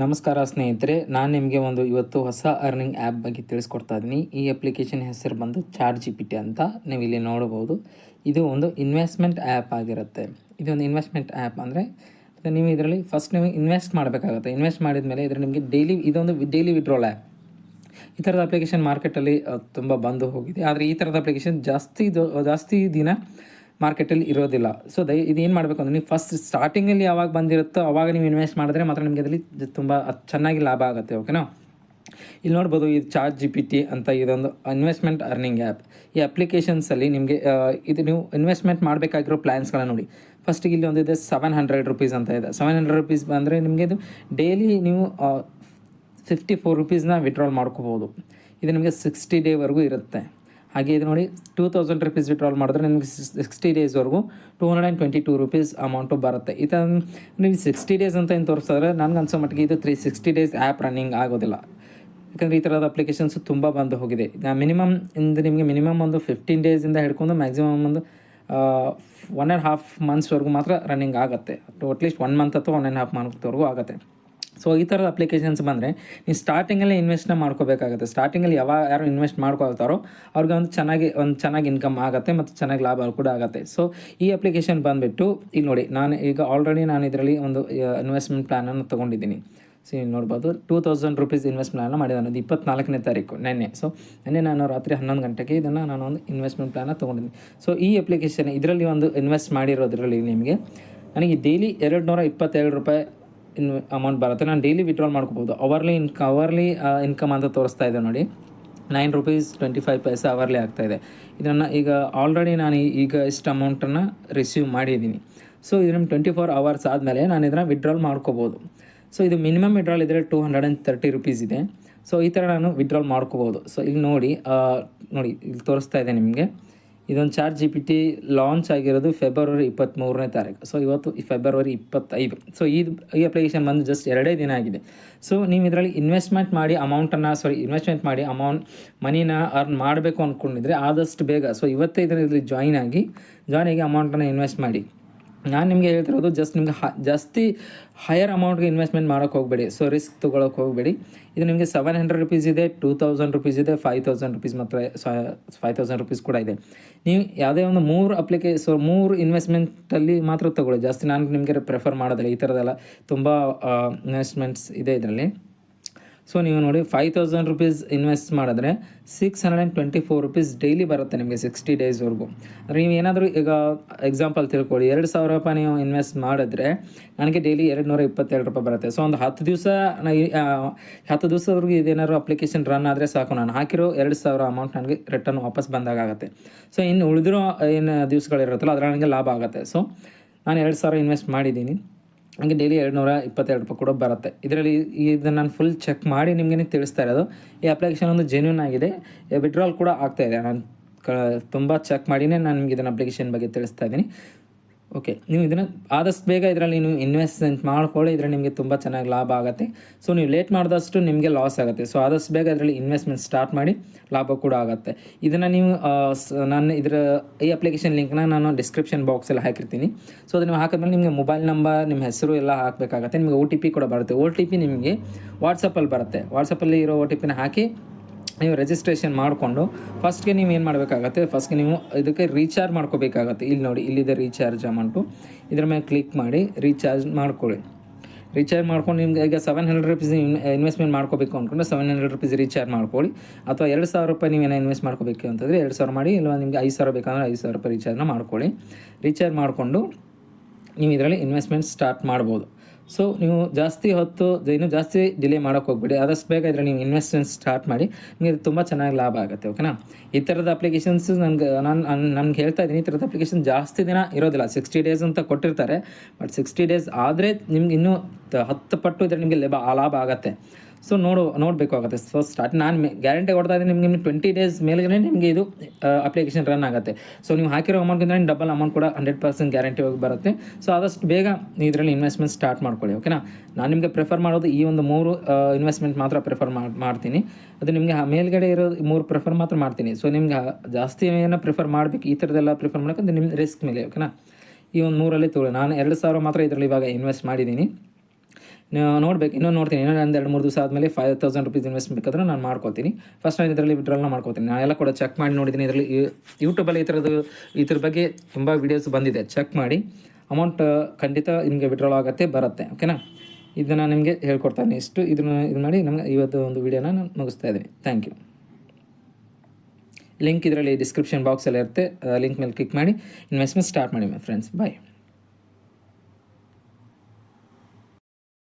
ನಮಸ್ಕಾರ ಸ್ನೇಹಿತರೆ, ನಾನು ನಿಮಗೆ ಇವತ್ತು ಹೊಸ ಅರ್ನಿಂಗ್ ಆ್ಯಪ್ ಬಗ್ಗೆ ತಿಳಿಸ್ಕೊಡ್ತಾ ಇದ್ದೀನಿ. ಈ ಅಪ್ಲಿಕೇಶನ್ ಹೆಸರು ಬಂದು ಚಾಟ್ ಜಿ ಪಿ ಟಿ ಅಂತ ನೀವು ಇಲ್ಲಿ ನೋಡ್ಬೋದು. ಇದು ಒಂದು ಇನ್ವೆಸ್ಟ್ಮೆಂಟ್ ಆ್ಯಪ್ ಆಗಿರುತ್ತೆ. ಇದೊಂದು ಇನ್ವೆಸ್ಟ್ಮೆಂಟ್ ಆ್ಯಪ್ ಅಂದರೆ ನೀವು ಇದರಲ್ಲಿ ಫಸ್ಟ್ ನೀವು ಇನ್ವೆಸ್ಟ್ ಮಾಡಬೇಕಾಗುತ್ತೆ. ಇನ್ವೆಸ್ಟ್ ಮಾಡಿದ ಮೇಲೆ ಇದರ ನಿಮಗೆ ಇದೊಂದು ಡೈಲಿ ವಿಡ್ರಾಲ್ ಆ್ಯಪ್. ಈ ಥರದ ಅಪ್ಲಿಕೇಶನ್ ಮಾರ್ಕೆಟಲ್ಲಿ ತುಂಬ ಬಂದು ಹೋಗಿದೆ. ಆದರೆ ಈ ಥರದ ಅಪ್ಲಿಕೇಶನ್ ಜಾಸ್ತಿ ದಿನ ಮಾರ್ಕೆಟಲ್ಲಿ ಇರೋದಿಲ್ಲ. ಸೊ ಇದೇನು ಮಾಡಬೇಕು ಅಂದರೆ, ನೀವು ಫಸ್ಟ್ ಸ್ಟಾರ್ಟಿಂಗಲ್ಲಿ ಯಾವಾಗ ಬಂದಿರುತ್ತೋ ಆವಾಗ ನೀವು ಇನ್ವೆಸ್ಟ್ ಮಾಡಿದ್ರೆ ಮಾತ್ರ ನಿಮಗೆ ಅದರಲ್ಲಿ ತುಂಬ ಚೆನ್ನಾಗಿ ಲಾಭ ಆಗುತ್ತೆ. ಓಕೆನಾ? ಇಲ್ಲಿ ನೋಡ್ಬೋದು, ಇದು ಚಾಟ್ ಜಿ ಪಿ ಟಿ ಅಂತ ಇದೊಂದು ಇನ್ವೆಸ್ಟ್ಮೆಂಟ್ ಅರ್ನಿಂಗ್ ಆ್ಯಪ್. ಈ ಅಪ್ಲಿಕೇಶನ್ಸಲ್ಲಿ ನಿಮಗೆ ಇದು ನೀವು ಇನ್ವೆಸ್ಟ್ಮೆಂಟ್ ಮಾಡಬೇಕಾಗಿರೋ ಪ್ಲ್ಯಾನ್ಸ್ಗಳನ್ನ ನೋಡಿ. ಫಸ್ಟಿಗೆ ಇಲ್ಲಿ ಒಂದು ಇದೆ ₹700 ಅಂತ ಇದೆ. ₹700 ಬಂದರೆ ನಿಮಗೆ ಇದು ಡೈಲಿ ನೀವು ₹54 ವಿಡ್ರಾಲ್ ಮಾಡ್ಕೋಬೋದು. ಇದು ನಿಮಗೆ 60 ಡೇವರೆಗೂ ಇರುತ್ತೆ. ಹಾಗೆ ಇದು ನೋಡಿ, ₹2000 ವಿಡ್ರಾಲ್ ಮಾಡಿದ್ರೆ ನಿಮಗೆ 60 ಡೇಸ್ವರೆಗೂ ₹222 ಅಮೌಂಟು ಬರುತ್ತೆ. ಈ ಥರ ನೀವು 60 ಡೇಸ್ ಅಂತ ಏನು ತೋರಿಸಿದ್ರೆ ನನಗೆ ಅನ್ಸೋ ಮಟ್ಟಿಗೆ ಇದು 360 ಡೇಸ್ ಆ್ಯಪ್ ರನ್ನಿಂಗ್ ಆಗೋದಿಲ್ಲ. ಯಾಕಂದರೆ ಈ ಥರದ ಅಪ್ಲಿಕೇಶನ್ಸು ತುಂಬ ಬಂದು ಹೋಗಿದೆ. ನಿಮಗೆ ಮಿನಿಮಮ್ ಒಂದು 15 ಡೇಸಿಂದ ಹಿಡ್ಕೊಂಡು ಮ್ಯಾಕ್ಸಿಮಮ್ ಒಂದು 1.5 ಮಂತ್ಸ್ವರೆಗೂ ಮಾತ್ರ ರನ್ನಿಂಗ್ ಆಗುತ್ತೆ. ಅಟ್ಲೀಸ್ಟ್ 1 ಮಂತ್ ಅಥವಾ 1.5 ಮಂತ್ವರೆಗೂ ಆಗುತ್ತೆ. ಸೊ ಈ ಥರದ ಅಪ್ಲಿಕೇಶನ್ಸ್ ಬಂದರೆ ನೀವು ಸ್ಟಾರ್ಟಿಂಗಲ್ಲೇ ಇನ್ವೆಸ್ಟ್ನ ಮಾಡ್ಕೋಬೇಕಾಗುತ್ತೆ. ಸ್ಟಾರ್ಟಿಂಗಲ್ಲಿ ಯಾರು ಇನ್ವೆಸ್ಟ್ ಮಾಡ್ಕೊಳ್ತಾರೋ ಅವ್ರಿಗೆ ಒಂದು ಚೆನ್ನಾಗಿ ಇನ್ಕಮ್ ಆಗುತ್ತೆ ಮತ್ತು ಚೆನ್ನಾಗಿ ಲಾಭ ಕೂಡ ಆಗುತ್ತೆ. ಸೊ ಈ ಅಪ್ಲಿಕೇಶನ್ ಬಂದುಬಿಟ್ಟು ಇಲ್ಲಿ ನೋಡಿ, ನಾನು ಇದರಲ್ಲಿ ಒಂದು ಇನ್ವೆಸ್ಟ್ಮೆಂಟ್ ಪ್ಲ್ಯಾನನ್ನು ತೊಗೊಂಡಿದ್ದೀನಿ. ಸೊ ಇಲ್ಲಿ ನೋಡ್ಬೋದು, ₹2000 ಇನ್ವೆಸ್ಟ್ ಪ್ಲ್ಯಾನ ಮಾಡಿದ್ದಾನೆ. ಅದು 24ನೇ ತಾರೀಕು ನೆನ್ನೆ. ಸೊ ನೆನ್ನೆ ನಾನು ರಾತ್ರಿ 11 ಗಂಟೆಗೆ ನಾನು ಒಂದು ಇನ್ವೆಸ್ಟ್ಮೆಂಟ್ ಪ್ಲ್ಯಾನ ತೊಗೊಂಡಿದ್ದೀನಿ. ಸೊ ಈ ಅಪ್ಲಿಕೇಶನ್ ಇದರಲ್ಲಿ ಒಂದು ಇನ್ವೆಸ್ಟ್ ಮಾಡಿರೋದ್ರಲ್ಲಿ ನನಗೆ ಡೈಲಿ ₹227 ಅಮೌಂಟ್ ಬರುತ್ತೆ. ನಾನು ಡೈಲಿ ವಿಡ್ರಾಲ್ ಮಾಡ್ಕೋಬೋದು. ಅವರ್ಲಿ ಇನ್ಕಮ್ ಅಂತ ತೋರಿಸ್ತಾ ಇದೆ ನೋಡಿ, ₹9.25 ಅವರ್ಲಿ ಆಗ್ತಾಯಿದೆ. ಇದನ್ನು ಈಗ ಆಲ್ರೆಡಿ ನಾನು ಇಷ್ಟು ಅಮೌಂಟನ್ನು ರಿಸೀವ್ ಮಾಡಿದ್ದೀನಿ. ಸೊ ಇದನ್ನು 24 ಅವರ್ಸ್ ಆದಮೇಲೆ ನಾನು ಇದನ್ನು ವಿಡ್ರಾಲ್ ಮಾಡ್ಕೋಬೋದು. ಸೊ ಇದು ಮಿನಿಮಮ್ ವಿಡ್ರಾಲ್ ಇದ್ದರೆ ₹230 ಇದೆ. ಸೊ ಈ ಥರ ನಾನು ವಿಡ್ರಾಲ್ ಮಾಡ್ಕೋಬೋದು. ಸೊ ಇಲ್ಲಿ ನೋಡಿ ಇಲ್ಲಿ ತೋರಿಸ್ತಾ ಇದೆ ನಿಮಗೆ. ಇದೊಂದು chat G P T launch ಆಗಿರೋದು ಫೆಬ್ರವರಿ 23ನೇ ತಾರೀಕು. ಸೊ ಇವತ್ತು ಫೆಬ್ರವರಿ 25. ಸೊ ಈ ಅಪ್ಲಿಕೇಶನ್ ಬಂದು ಜಸ್ಟ್ 2 ದಿನ ಆಗಿದೆ. ಸೊ ನೀವು ಇದರಲ್ಲಿ ಇನ್ವೆಸ್ಟ್ಮೆಂಟ್ ಮಾಡಿ ಮನಿನ ಅರ್ನ್ ಮಾಡಬೇಕು ಅಂದ್ಕೊಂಡಿದ್ರೆ ಆದಷ್ಟು ಬೇಗ ಇವತ್ತೇ ಇದರಲ್ಲಿ ಜಾಯಿನ್ ಆಗಿ ಅಮೌಂಟನ್ನು ಇನ್ವೆಸ್ಟ್ ಮಾಡಿ. ನಾನು ನಿಮಗೆ ಹೇಳ್ತಿರೋದು ನಿಮಗೆ ಜಾಸ್ತಿ ಹೈಯರ್ ಅಮೌಂಟ್ಗೆ ಇನ್ವೆಸ್ಟ್ಮೆಂಟ್ ಮಾಡೋಕ್ಕೆ ಹೋಗಬೇಡಿ. ಸೊ ರಿಸ್ಕ್ ತೊಗೊಳಕ್ಕೆ ಹೋಗಬೇಡಿ. ಇದು ನಿಮಗೆ ₹700 ಇದೆ, ₹2000 ಇದೆ, ₹5000 ಮತ್ತು ₹5000 ಕೂಡ ಇದೆ. ನೀವು ಯಾವುದೇ ಒಂದು 3 ಇನ್ವೆಸ್ಟ್ಮೆಂಟಲ್ಲಿ ಮಾತ್ರ ತೊಗೊಳ್ಳಿ. ಜಾಸ್ತಿ ನಾನು ನಿಮಗೆ ಪ್ರಿಫರ್ ಮಾಡೋದಿಲ್ಲ. ಈ ಥರದೆಲ್ಲ ತುಂಬ ಇನ್ವೆಸ್ಟ್ಮೆಂಟ್ಸ್ ಇದೆ ಇದರಲ್ಲಿ. ಸೊ ನೀವು ನೋಡಿ, ₹5000 ಇನ್ವೆಸ್ಟ್ ಮಾಡಿದ್ರೆ ₹624 ಡೈಲಿ ಬರುತ್ತೆ ನಿಮಗೆ 60 ಡೇಸ್ವರೆಗೂ. ಅಂದರೆ ನೀವು ಏನಾದರೂ ಈಗ ಎಕ್ಸಾಂಪಲ್ ತಿಳ್ಕೊಳ್ಳಿ, ₹2000 ನೀವು ಇನ್ವೆಸ್ಟ್ ಮಾಡಿದ್ರೆ ನನಗೆ ಡೈಲಿ ₹227 ಬರುತ್ತೆ. ಸೊ ಒಂದು 10 ದಿವಸವರೆಗೂ ಇದೇನಾದ್ರು ಅಪ್ಲಿಕೇಶನ್ ರನ್ ಆದರೆ ಸಾಕು, ನಾನು ಹಾಕಿರೋ 2000 ಅಮೌಂಟ್ ನನಗೆ ರಿಟರ್ನ್ ವಾಪಸ್ ಬಂದಾಗುತ್ತೆ. ಸೊ ಇನ್ನು ಉಳಿದಿರೋ ಏನು ದಿವಸಗಳಿರುತ್ತಲ್ಲ ಅದರ ನನಗೆ ಲಾಭ ಆಗುತ್ತೆ. ಸೊ ನಾನು 2000 ಇನ್ವೆಸ್ಟ್ ಮಾಡಿದ್ದೀನಿ, ನನಗೆ ಡೈಲಿ ₹222 ಕೂಡ ಬರುತ್ತೆ. ಇದನ್ನು ನಾನು ಫುಲ್ ಚೆಕ್ ಮಾಡಿ ನಿಮಗೆ ತಿಳಿಸ್ತಾ ಇರೋದು. ಈ ಅಪ್ಲಿಕೇಶನ್ ಒಂದು ಜೆನ್ಯೂನ್ ಆಗಿದೆ, ವಿಡ್ರಾಲ್ ಕೂಡ ಆಗ್ತಾಯಿದೆ. ನಾನು ತುಂಬ ಚೆಕ್ ಮಾಡಿನೇ ನಾನು ನಿಮಗೆ ಇದನ್ನು ಅಪ್ಲಿಕೇಶನ್ ಬಗ್ಗೆ ತಿಳಿಸ್ತಾ ಇದ್ದೀನಿ. ಓಕೆ, ನೀವು ಇದನ್ನು ಆದಷ್ಟು ಬೇಗ ಇದರಲ್ಲಿ ನೀವು ಇನ್ವೆಸ್ಟ್ಮೆಂಟ್ ಮಾಡ್ಕೊಳ್ಳಿ. ಇದರಲ್ಲಿ ನಿಮಗೆ ತುಂಬ ಚೆನ್ನಾಗಿ ಲಾಭ ಆಗುತ್ತೆ. ಸೊ ನೀವು ಲೇಟ್ ಮಾಡಿದಷ್ಟು ನಿಮಗೆ ಲಾಸ್ ಆಗುತ್ತೆ. ಸೊ ಆದಷ್ಟು ಬೇಗ ಇದರಲ್ಲಿ ಇನ್ವೆಸ್ಟ್ಮೆಂಟ್ ಸ್ಟಾರ್ಟ್ ಮಾಡಿ, ಲಾಭ ಕೂಡ ಆಗುತ್ತೆ. ಇದನ್ನು ನೀವು ಈ ಅಪ್ಲಿಕೇಶನ್ ಲಿಂಕ್ನ ನಾನು ಡಿಸ್ಕ್ರಿಪ್ಷನ್ ಬಾಕ್ಸಲ್ಲಿ ಹಾಕಿರ್ತೀನಿ. ಸೊ ಅದನ್ನು ನೀವು ಹಾಕಿದ್ಮೇಲೆ ನಿಮಗೆ ಮೊಬೈಲ್ ನಂಬರ್, ನಿಮ್ಮ ಹೆಸರು ಎಲ್ಲ ಹಾಕಬೇಕಾಗತ್ತೆ. ನಿಮಗೆ OTP ಕೂಡ ಬರುತ್ತೆ. OTP ನಿಮಗೆ ವಾಟ್ಸಪ್ಪಲ್ಲಿ ಬರುತ್ತೆ. ವಾಟ್ಸಪ್ಪಲ್ಲಿ ಇರೋ OTPನ ಹಾಕಿ ನೀವು ರಿಜಿಸ್ಟ್ರೇಷನ್ ಮಾಡಿಕೊಂಡು ಫಸ್ಟ್ಗೆ ನೀವು ಏನು ಮಾಡಬೇಕಾಗತ್ತೆ, ನೀವು ಇದಕ್ಕೆ ರೀಚಾರ್ಜ್ ಮಾಡ್ಕೋಬೇಕಾಗತ್ತೆ. ಇಲ್ಲಿ ನೋಡಿ, ಇಲ್ಲಿದೆ ರೀಚಾರ್ಜ್ ಅಮೌಂಟು. ಇದ್ರ ಮೇಲೆ ಕ್ಲಿಕ್ ಮಾಡಿ ರೀಚಾರ್ಜ್ ಮಾಡ್ಕೊಳ್ಳಿ. ರೀಚಾರ್ಜ್ ಮಾಡ್ಕೊಂಡು ನಿಮ್ಗೆ ಈಗ ₹700 ಇನ್ವೆಸ್ಟ್ಮೆಂಟ್ ಮಾಡ್ಕೋಬೇಕು ಅಂದ್ಕೊಂಡ್ರೆ ₹700 ರೀಚಾರ್ಜ್ ಮಾಡ್ಕೊಳ್ಳಿ. ಅಥವಾ ₹2000 ನೀವೇನೋ ಇನ್ವೆಸ್ಟ್ ಮಾಡ್ಕೋಬೇಕು ಅಂತಂದರೆ 2000 ಮಾಡಿ, ಇಲ್ಲ ನಿಮಗೆ ₹5000 ಬೇಕಂದ್ರೆ ₹5000 ರೀಚಾರ್ಜ್ನ ಮಾಡ್ಕೊಳ್ಳಿ. ರೀಚಾರ್ಜ್ ಮಾಡಿಕೊಂಡು ನೀವು ಇದರಲ್ಲಿ ಇನ್ವೆಸ್ಟ್ಮೆಂಟ್ ಸ್ಟಾರ್ಟ್ ಮಾಡ್ಬೋದು. ಸೊ ನೀವು ಜಾಸ್ತಿ ಡಿಲೇ ಮಾಡೋಕ್ಕೆ ಹೋಗ್ಬೇಡಿ. ಆದಷ್ಟು ಬೇಗ ಇದರಲ್ಲಿ ನೀವು ಇನ್ವೆಸ್ಟ್ಮೆಂಟ್ ಸ್ಟಾರ್ಟ್ ಮಾಡಿ, ನಿಮಗೆ ತುಂಬ ಚೆನ್ನಾಗಿ ಲಾಭ ಆಗುತ್ತೆ. ಓಕೆನಾ? ಈ ಥರದ ಅಪ್ಲಿಕೇಶನ್ಸ್ ನನ್ಗೆ ಹೇಳ್ತಾ ಇದ್ದೀನಿ, ಈ ಥರದ ಅಪ್ಲಿಕೇಶನ್ ಜಾಸ್ತಿ ದಿನ ಇರೋದಿಲ್ಲ. 60 ಡೇಸ್ ಅಂತ ಕೊಟ್ಟಿರ್ತಾರೆ. ಬಟ್ 60 ಡೇಸ್ ಆದರೆ ನಿಮ್ಗೆ ಇನ್ನೂ 10 ಪಟ್ಟು ಇದರಲ್ಲಿ ನಿಮಗೆ ಲಾಭ ಆಗುತ್ತೆ. ಸೊ ನೋಡಬೇಕಾಗುತ್ತೆ. ಸೊ ನಾನು ಗ್ಯಾರಂಟಿ ಕೊಡ್ತಾ ಇದ್ದೀನಿ ನಿಮಗೆ 20 ಡೇಸ್ ಮೇಲ್ಗಡೆ ನಿಮಗೆ ಇದು ಅಪ್ಲಿಕೇಶನ್ ರನ್ ಆಗುತ್ತೆ. ಸೊ ನೀವು ಹಾಕಿರೋ ಅಮೌಂಟ್ಗಿಂತ ಡಬಲ್ ಅಮೌಂಟ್ ಕೂಡ 100% ಗ್ಯಾರಂಟಿ ಹೋಗಿ ಬರುತ್ತೆ. ಸೊ ಆದಷ್ಟು ಬೇಗ ಇದರಲ್ಲಿ ಇನ್ವೆಸ್ಟ್ಮೆಂಟ್ ಸ್ಟಾರ್ಟ್ ಮಾಡ್ಕೊಳ್ಳಿ. ಓಕೆನಾ? ನಾನು ನಿಮಗೆ ಪ್ರಿಫರ್ ಮಾಡೋದು ಈ ಒಂದು 3 ಇನ್ವೆಸ್ಟ್ಮೆಂಟ್ ಮಾತ್ರ ಪ್ರಿಫರ್ ಮಾಡ್ತೀನಿ. ಅದು ನಿಮಗೆ ಮೇಲ್ಗಡೆ ಇರೋ 3 ಪ್ರಿಫರ್ ಮಾತ್ರ ಮಾಡ್ತೀನಿ. ಸೊ ನಿಮ್ಗೆ ಜಾಸ್ತಿ ಏನೋ ಪ್ರಿಫರ್ ಮಾಡಬೇಕು, ಈ ಥರದ್ದೆಲ್ಲ ಪ್ರಿಫರ್ ಮಾಡೋಕ್ಕೆ ನಿಮ್ಮ ರಿಸ್ಕ್ ಮೇಲೆ. ಓಕೆನಾ? ಈ ಒಂದು 3ರಲ್ಲಿ ತೊಗೊಳ್ಳಿ. ನಾನು 2000 ಮಾತ್ರ ಇದರಲ್ಲಿ ಇವಾಗ ಇನ್ವೆಸ್ಟ್ ಮಾಡಿದ್ದೀನಿ. ನೋಡ್ಬೇಕು, ಇನ್ನೂ ನೋಡ್ತೀನಿ, ಇನ್ನೂ ಒಂದು 2-3 ದಿವಸ ಆದಮೇಲೆ 5000 ರುಪೀಸ್ ಇನ್ವೆಸ್ಟ್ ಬೇಕಾದ್ರೆ ನಾನು ಮಾಡ್ಕೊತೀನಿ. ಫಸ್ಟ್ ನಾನು ಇದರಲ್ಲಿ ವಿಡ್ರಾಲ್ನ ಮಾಡ್ಕೊತೀನಿ. ನಾನು ಎಲ್ಲ ಕೂಡ ಚೆಕ್ ಮಾಡಿ ನೋಡಿದ್ದೀನಿ. ಇದರಲ್ಲಿ ಯೂಟ್ಯೂಬಲ್ಲಿ ಇದ್ರ ಬಗ್ಗೆ ತುಂಬ ವೀಡಿಯೋಸ್ ಬಂದಿದೆ. ಚೆಕ್ ಮಾಡಿ ಅಮೌಂಟ್ ಖಂಡಿತ ನಿಮಗೆ ವಿಡ್ರಾಲ್ ಆಗುತ್ತೆ, ಬರುತ್ತೆ. ಓಕೆನಾ? ಇದನ್ನು ನಿಮಗೆ ಹೇಳ್ಕೊಡ್ತಾನೆ. ಇದು ಮಾಡಿ ನಮಗೆ ಇವತ್ತು ಒಂದು ವೀಡಿಯೋನ ನಾನು ಮುಗಿಸ್ತಾ ಇದ್ದೀನಿ. Thank you. ಲಿಂಕ್ ಇದರಲ್ಲಿ ಡಿಸ್ಕ್ರಿಪ್ಷನ್ ಬಾಕ್ಸಲ್ಲಿ ಇರುತ್ತೆ. ಲಿಂಕ್ ಮೇಲೆ ಕ್ಲಿಕ್ ಮಾಡಿ ಇನ್ವೆಸ್ಟ್ಮೆಂಟ್ ಸ್ಟಾರ್ಟ್ ಮಾಡಿ ಮೈ ಫ್ರೆಂಡ್ಸ್. ಬಾಯ್.